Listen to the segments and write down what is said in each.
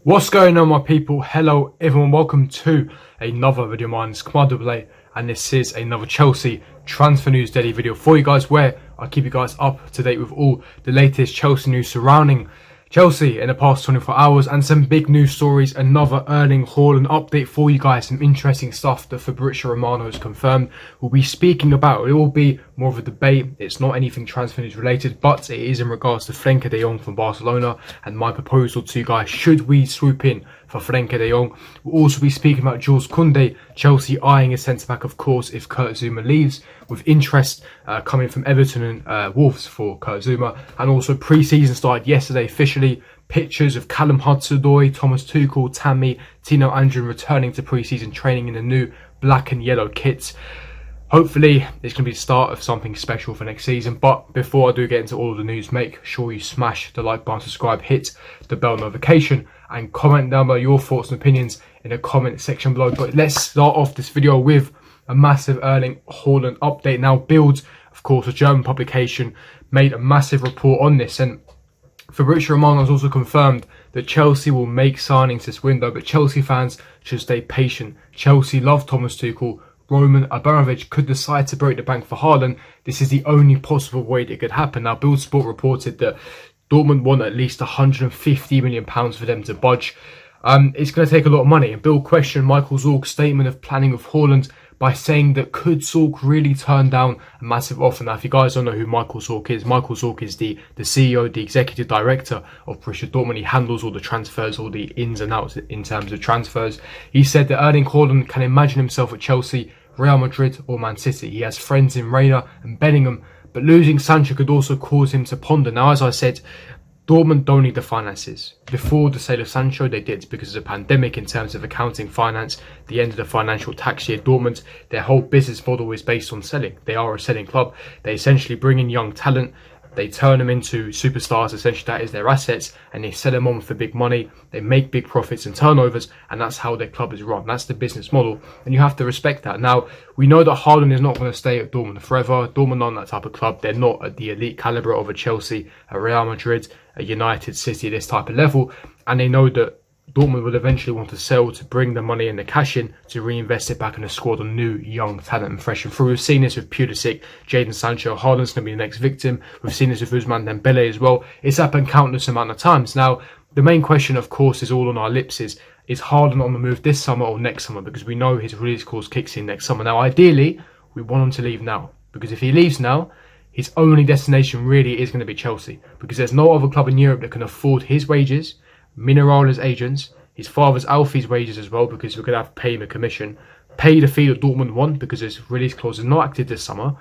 What's going on, my people? Hello everyone, welcome to another video of mine. It's Kounde AA, and this is another Chelsea transfer news daily video for you guys, where I keep you guys up to date with all the latest Chelsea news surrounding Chelsea in the past 24 hours, and some big news stories. Another Erling Haaland update for you guys, some interesting stuff that Fabrizio Romano has confirmed we'll be speaking about. It will be more of a debate. It's not anything transfer news related, but it is in regards to Frenkie de Jong from Barcelona and my proposal to you guys. Should we swoop in for Frenkie de Jong? We'll also be speaking about Kounde, Chelsea eyeing a centre-back, of course, if Kurt Zouma leaves, with interest coming from Everton and Wolves for Kurt Zouma. And also pre-season started yesterday officially. Pictures of Callum Hudson-Odoi, Thomas Tuchel, Tammy, Tino Andrew returning to pre-season training in the new black and yellow kits. Hopefully, it's going to be the start of something special for next season. But before I do get into all of the news, make sure you smash the like button, subscribe, hit the bell notification, and comment down below your thoughts and opinions in the comment section below. But let's start off this video with a massive Erling Haaland update. Now, Bild, of course, a German publication, made a massive report on this, and Fabrizio Romano has also confirmed that Chelsea will make signings this window, but Chelsea fans should stay patient. Chelsea love Thomas Tuchel. Roman Abramovich could decide to break the bank for Haaland. This is the only possible way that it could happen. Now, Bild Sport reported that Dortmund want at least £150 million for them to budge. It's going to take a lot of money. And Bill questioned Michael Zorc's statement of planning of Haaland by saying that could Zorc really turn down a massive offer? Now, if you guys don't know who Michael Zorc is the CEO, the executive director of Borussia Dortmund. He handles all the transfers, all the ins and outs in terms of transfers. He said that Erling Haaland can imagine himself at Chelsea, Real Madrid or Man City. He has friends in Reina and Bellingham, but losing Sancho could also cause him to ponder. Now, as I said, Dortmund don't need the finances. Before the sale of Sancho, they did because of the pandemic in terms of accounting, finance, the end of the financial tax year. Dortmund, their whole business model is based on selling. They are a selling club. They essentially bring in young talent. They turn them into superstars. Essentially, that is their assets, and they sell them on for big money. They make big profits and turnovers, and that's how their club is run. That's the business model, and you have to respect that. Now, we know that Haaland is not going to stay at Dortmund forever. Dortmund aren't that type of club. They're not at the elite caliber of a Chelsea, a Real Madrid, a United City, this type of level, and they know that Dortmund will eventually want to sell to bring the money and the cash in to reinvest it back in the squad on new, young talent and fresh and through. We've seen this with Pulisic, Jadon Sancho. Haaland's going to be the next victim. We've seen this with Ousmane Dembele as well. It's happened countless amount of times. Now, the main question, of course, is all on our lips is Haaland on the move this summer or next summer? Because we know his release clause kicks in next summer. Now, ideally, we want him to leave now. Because if he leaves now, his only destination really is going to be Chelsea. Because there's no other club in Europe that can afford his wages, Minarala's agents, his father's Alfie's wages as well, because we're going to have to pay him a commission, pay the fee that Dortmund want because his release clause is not active this summer.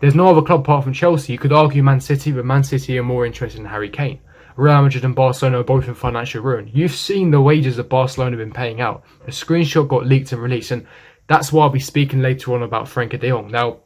There's no other club apart from Chelsea. You could argue Man City, but Man City are more interested in Harry Kane. Real Madrid and Barcelona are both in financial ruin. You've seen the wages that Barcelona have been paying out. A screenshot got leaked and released, and that's why I'll be speaking later on about Frenkie de Jong. Now,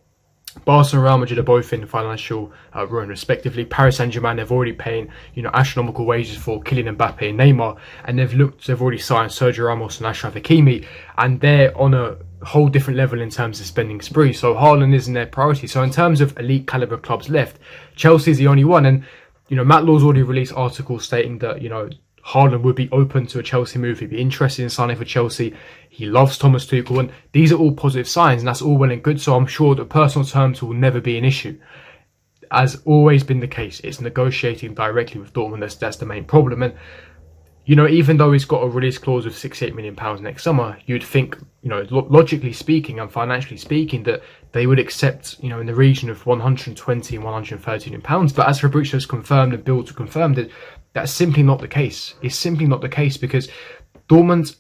Barcelona and Real Madrid are both in financial ruin respectively. Paris Saint-Germain, they've already paying astronomical wages for Kylian Mbappe and Neymar, and they've already signed Sergio Ramos and Achraf Hakimi, and they're on a whole different level in terms of spending spree. So Haaland isn't their priority. So in terms of elite caliber clubs left, Chelsea is the only one. And Matt Law's already released articles stating that Haaland would be open to a Chelsea move. He'd be interested in signing for Chelsea. He loves Thomas Tuchel, and these are all positive signs, and that's all well and good. So I'm sure that personal terms will never be an issue. As always been the case, it's negotiating directly with Dortmund. That's the main problem. And even though he's got a release clause of £68 million next summer, you'd think, logically speaking and financially speaking, that they would accept, in the region of 120 and 130 million pounds. But as Fabrizio has confirmed and Bill confirmed it, that's simply not the case. It's simply not the case because Dortmund's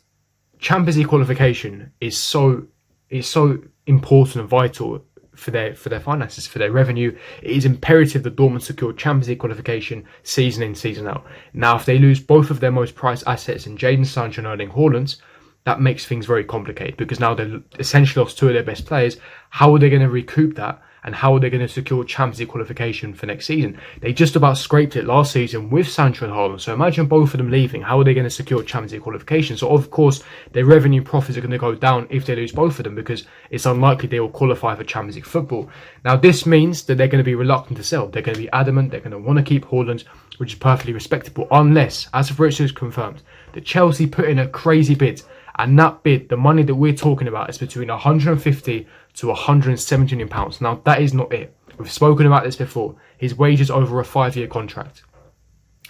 Champions League qualification is so important and vital for their finances, for their revenue. It is imperative that Dortmund secure Champions League qualification season in, season out. Now, if they lose both of their most prized assets in Jadon Sancho and Erling Haaland, that makes things very complicated because now they've essentially lost two of their best players. How are they going to recoup that and how are they going to secure Champions League qualification for next season? They just about scraped it last season with Sancho and Haaland. So imagine both of them leaving. How are they going to secure Champions League qualification? So of course, their revenue profits are going to go down if they lose both of them, because it's unlikely they will qualify for Champions League football. Now, this means that they're going to be reluctant to sell. They're going to be adamant. They're going to want to keep Haaland, which is perfectly respectable, unless, as of Richard has confirmed, that Chelsea put in a crazy bid. And that bid, the money that we're talking about, is between 150 to 170 million pounds. Now, that is not it. We've spoken about this before. His wages over a 5-year contract.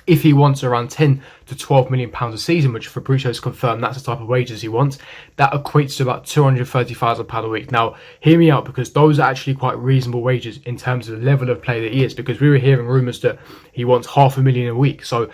If he wants around 10 to 12 million pounds a season, which Fabrizio has confirmed that's the type of wages he wants, that equates to about 230,000 pounds a week. Now, hear me out, because those are actually quite reasonable wages in terms of the level of play that he is, because we were hearing rumours that he wants $500,000 a week. So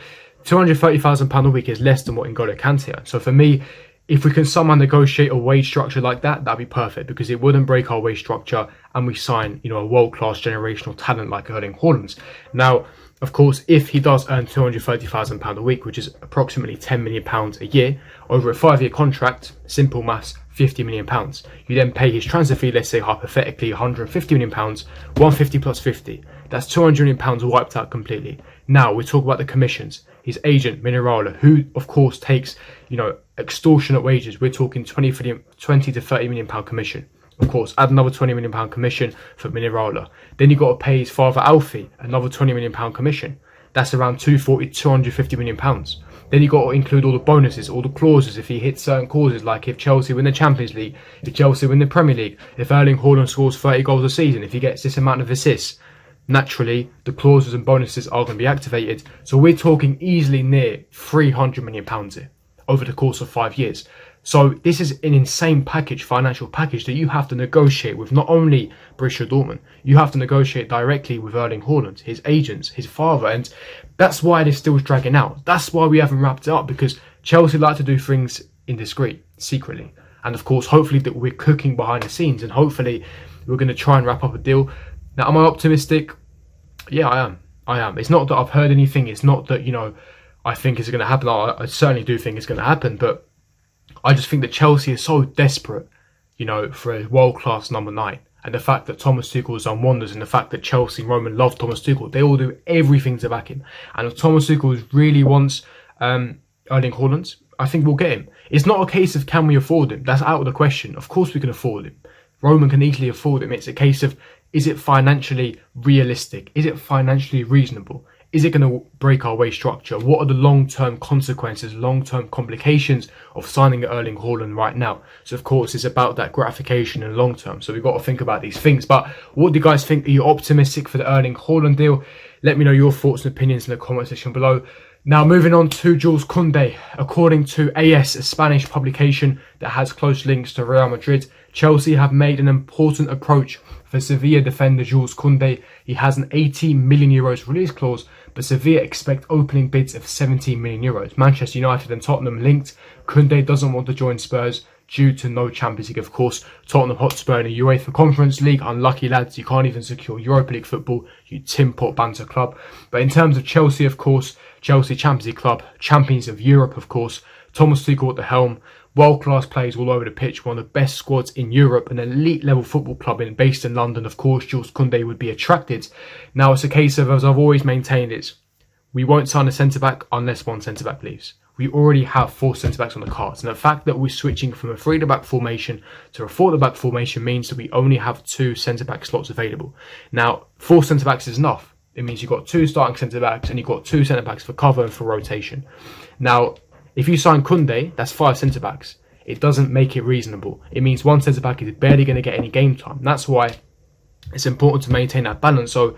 230,000 pounds a week is less than what N'Golo Kante earns. So for me, if we can somehow negotiate a wage structure like that, that'd be perfect, because it wouldn't break our wage structure and we sign, a world-class generational talent like Erling Haaland. Now, of course, if he does earn £230,000 a week, which is approximately £10 million a year, over a 5-year contract, simple maths, £50 million. You then pay his transfer fee, let's say hypothetically £150 million, 150 plus 50. That's £200 million wiped out completely. Now, we talk about the commissions. His agent, Mineraula, who, of course, takes, extortionate wages. We're talking 20 to 30 million pound commission. Of course, add another 20 million pound commission for Mineraula. Then you got to pay his father Alfie another 20 million pound commission. That's around 250 million pounds. Then you got to include all the bonuses, all the clauses if he hits certain clauses, like if Chelsea win the Champions League, if Chelsea win the Premier League, if Erling Haaland scores 30 goals a season, if he gets this amount of assists. Naturally, the clauses and bonuses are going to be activated. So we're talking easily near 300 million pounds here over the course of 5 years. So this is an insane package, financial package, that you have to negotiate with not only Borussia Dortmund, you have to negotiate directly with Erling Haaland, his agents, his father, and that's why this still is dragging out. That's why we haven't wrapped it up, because Chelsea like to do things in discreet, secretly. And of course, hopefully that we're cooking behind the scenes, and hopefully we're going to try and wrap up a deal. Now, am I optimistic? Yeah, I am. It's not that I've heard anything. It's not that, I think it's going to happen. I certainly do think it's going to happen, but I just think that Chelsea is so desperate, for a world-class number 9. And the fact that Thomas Tuchel has done wonders, and the fact that Chelsea and Roman love Thomas Tuchel, they all do everything to back him. And if Thomas Tuchel really wants Erling Haaland, I think we'll get him. It's not a case of can we afford him. That's out of the question. Of course we can afford him. Roman can easily afford him. It's a case of, is it financially realistic? Is it financially reasonable? Is it going to break our wage structure? What are the long-term consequences, long-term complications of signing Erling Haaland right now? So, of course, it's about that gratification in the long term. So we've got to think about these things. But what do you guys think? Are you optimistic for the Erling Haaland deal? Let me know your thoughts and opinions in the comment section below. Now, moving on to Jules Kounde. According to AS, a Spanish publication that has close links to Real Madrid, Chelsea have made an important approach for Sevilla defender Jules Kounde. He has an €18 million release clause, but Sevilla expect opening bids of €17 million. Manchester United and Tottenham linked. Kounde doesn't want to join Spurs due to no Champions League, of course. Tottenham Hotspur in the UEFA Conference League. Unlucky lads, you can't even secure Europa League football, you tin pot banter club. But in terms of Chelsea, of course, Chelsea Champions League club, champions of Europe, of course. Thomas Tuchel at the helm. World-class players all over the pitch, one of the best squads in Europe, an elite-level football club based in London. Of course, Jules Kounde would be attracted. Now, it's a case of, as I've always maintained, we won't sign a centre-back unless one centre-back leaves. We already have 4 centre-backs on the cards. And the fact that we're switching from a 3-back formation to a 4-back formation means that we only have 2 centre-back slots available. Now, 4 centre-backs is enough. It means you've got 2 starting centre-backs and you've got 2 centre-backs for cover and for rotation. Now, if you sign Kounde, that's 5 centre-backs. It doesn't make it reasonable. It means 1 centre-back is barely going to get any game time. That's why it's important to maintain that balance. So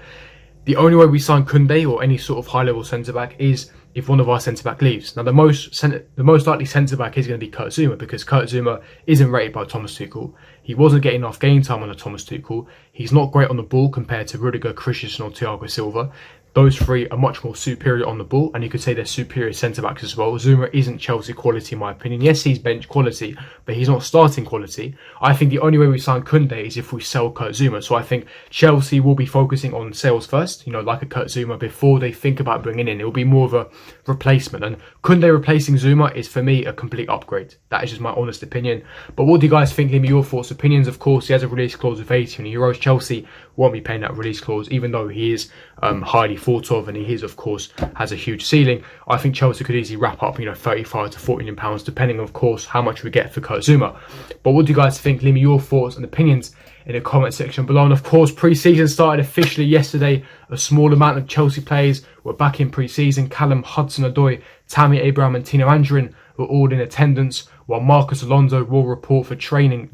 the only way we sign Kounde or any sort of high-level centre-back is if one of our centre-back leaves. Now, the most likely centre-back is going to be Kurt Zouma, because Kurt Zouma isn't rated by Thomas Tuchel. He wasn't getting enough game time under Thomas Tuchel. He's not great on the ball compared to Rudiger, Christensen or Thiago Silva. Those 3 are much more superior on the ball, and you could say they're superior centre-backs as well. Zouma isn't Chelsea quality in my opinion. Yes, he's bench quality, but he's not starting quality. I think the only way we sign Kounde is if we sell Kurt Zouma. So I think Chelsea will be focusing on sales first, like a Kurt Zouma, before they think about bringing in. It will be more of a replacement. And Kounde replacing Zouma is, for me, a complete upgrade. That is just my honest opinion. But what do you guys think? Leave me your thoughts, opinions. Of course, he has a release clause of €80 million. Chelsea won't be paying that release clause, even though he is highly thought of and he is, of course, has a huge ceiling. I think Chelsea could easily wrap up, 35 to 40 million pounds, depending, of course, how much we get for Kurt Zouma. But what do you guys think? Leave me your thoughts and opinions in the comment section below. And of course, pre-season started officially yesterday. A small amount of Chelsea players were back in pre-season. Callum Hudson-Odoi, Tammy Abraham and Tino Anjorin were all in attendance, while Marcus Alonso did report for training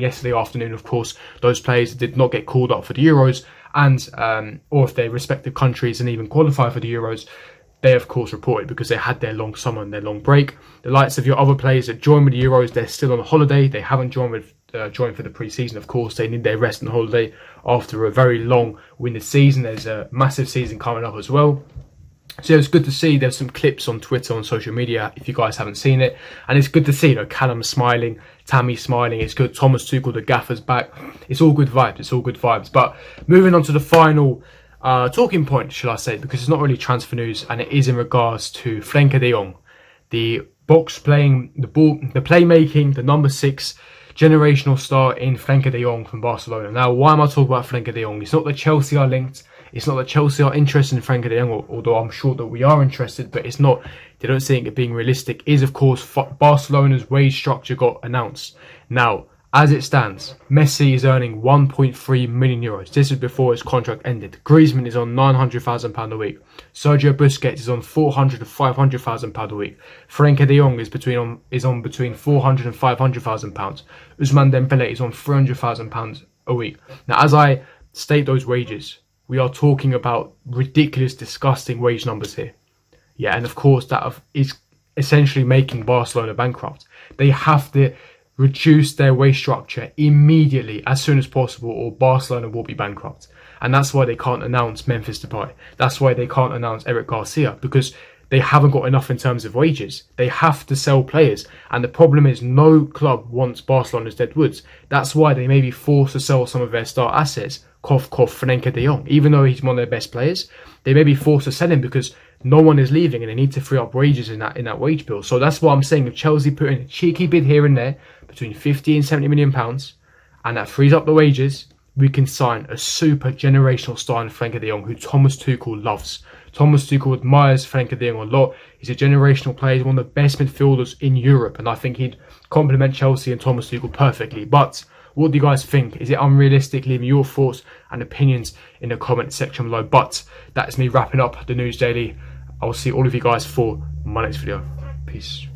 yesterday afternoon. Of course, those players did not get called up for the Euros, and or if their respective countries didn't even qualify for the Euros, they of course reported because they had their long summer and their long break. The likes of your other players that joined with the Euros, they're still on holiday. They haven't joined for the pre-season. Of course, they need their rest and holiday after a very long winded season. There's a massive season coming up as well. So it's good to see. There's some clips on Twitter, on social media, if you guys haven't seen it. And it's good to see, Callum smiling, Tammy smiling. It's good. Thomas Tuchel, the gaffer's back. It's all good vibes. It's all good vibes. But moving on to the final talking point, shall I say, because it's not really transfer news, and it is in regards to Frenkie de Jong, the box playing, the ball, the playmaking, the number 6 generational star in Frenkie de Jong from Barcelona. Now, why am I talking about Frenkie de Jong? It's not that Chelsea are linked. It's not that Chelsea are interested in Frenkie de Jong, although I'm sure that we are interested, but it's not. They don't see it being realistic. Is, of course, Barcelona's wage structure got announced. Now, as it stands, Messi is earning 1.3 million euros. This is before his contract ended. Griezmann is on £900,000 a week. Sergio Busquets is on £400,000 to £500,000 a week. Frenkie de Jong is on between £400,000 and £500,000. Ousmane Dembele is on £300,000 a week. Now, as I state those wages, we are talking about ridiculous, disgusting wage numbers here. Yeah, and of course that is essentially making Barcelona bankrupt. They have to reduce their wage structure immediately, as soon as possible, or Barcelona will be bankrupt. And that's why they can't announce Memphis Depay. That's why they can't announce Eric Garcia, because they haven't got enough in terms of wages. They have to sell players. And the problem is no club wants Barcelona's dead woods. That's why they may be forced to sell some of their star assets. Cough, cough, Frenkie de Jong. Even though he's one of their best players, they may be forced to sell him because no one is leaving and they need to free up wages in that wage bill. So that's what I'm saying. If Chelsea put in a cheeky bid here and there, between 50 and 70 million pounds, and that frees up the wages, we can sign a super generational star in Frenkie de Jong, who Thomas Tuchel loves. Thomas Tuchel admires Frenkie de Jong a lot. He's a generational player. He's one of the best midfielders in Europe, and I think he'd complement Chelsea and Thomas Tuchel perfectly. But what do you guys think? Is it unrealistic? Leave me your thoughts and opinions in the comment section below. But that's me wrapping up the News Daily. I'll see all of you guys for my next video. Peace.